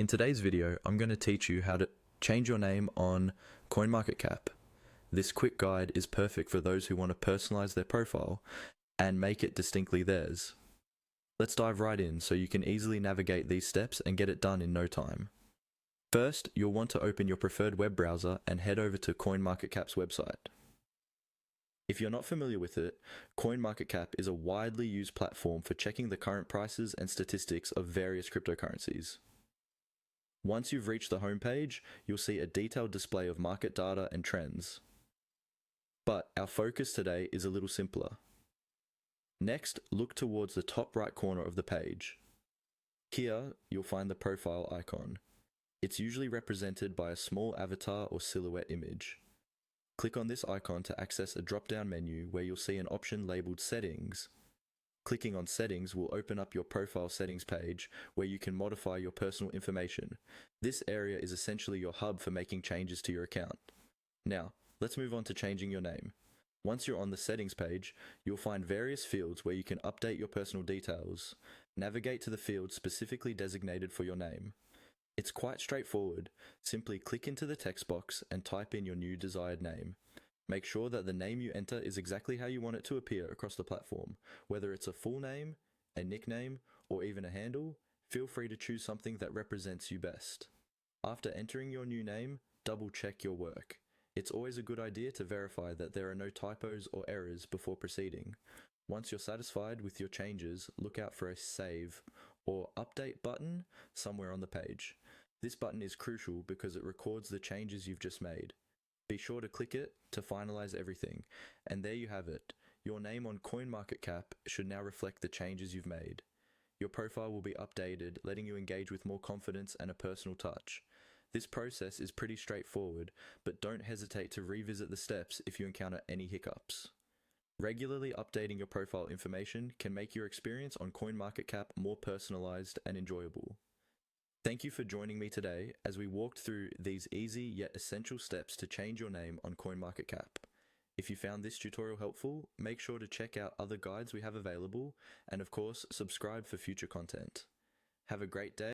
In today's video, I'm going to teach you how to change your name on CoinMarketCap. This quick guide is perfect for those who want to personalize their profile and make it distinctly theirs. Let's dive right in so you can easily navigate these steps and get it done in no time. First, you'll want to open your preferred web browser and head over to CoinMarketCap's website. If you're not familiar with it, CoinMarketCap is a widely used platform for checking the current prices and statistics of various cryptocurrencies. Once you've reached the homepage, you'll see a detailed display of market data and trends. But our focus today is a little simpler. Next, look towards the top right corner of the page. Here, you'll find the profile icon. It's usually represented by a small avatar or silhouette image. Click on this icon to access a drop-down menu where you'll see an option labeled Settings. Clicking on Settings will open up your profile settings page where you can modify your personal information. This area is essentially your hub for making changes to your account. Now, let's move on to changing your name. Once you're on the settings page, you'll find various fields where you can update your personal details. Navigate to the field specifically designated for your name. It's quite straightforward. Simply click into the text box and type in your new desired name. Make sure that the name you enter is exactly how you want it to appear across the platform. Whether it's a full name, a nickname, or even a handle, feel free to choose something that represents you best. After entering your new name, double check your work. It's always a good idea to verify that there are no typos or errors before proceeding. Once you're satisfied with your changes, look out for a Save or Update button somewhere on the page. This button is crucial because it records the changes you've just made. Be sure to click it to finalize everything. And there you have it. Your name on CoinMarketCap should now reflect the changes you've made. Your profile will be updated, letting you engage with more confidence and a personal touch. This process is pretty straightforward, but don't hesitate to revisit the steps if you encounter any hiccups. Regularly updating your profile information can make your experience on CoinMarketCap more personalized and enjoyable. Thank you for joining me today as we walked through these easy yet essential steps to change your name on CoinMarketCap. If you found this tutorial helpful, make sure to check out other guides we have available and of course, subscribe for future content. Have a great day.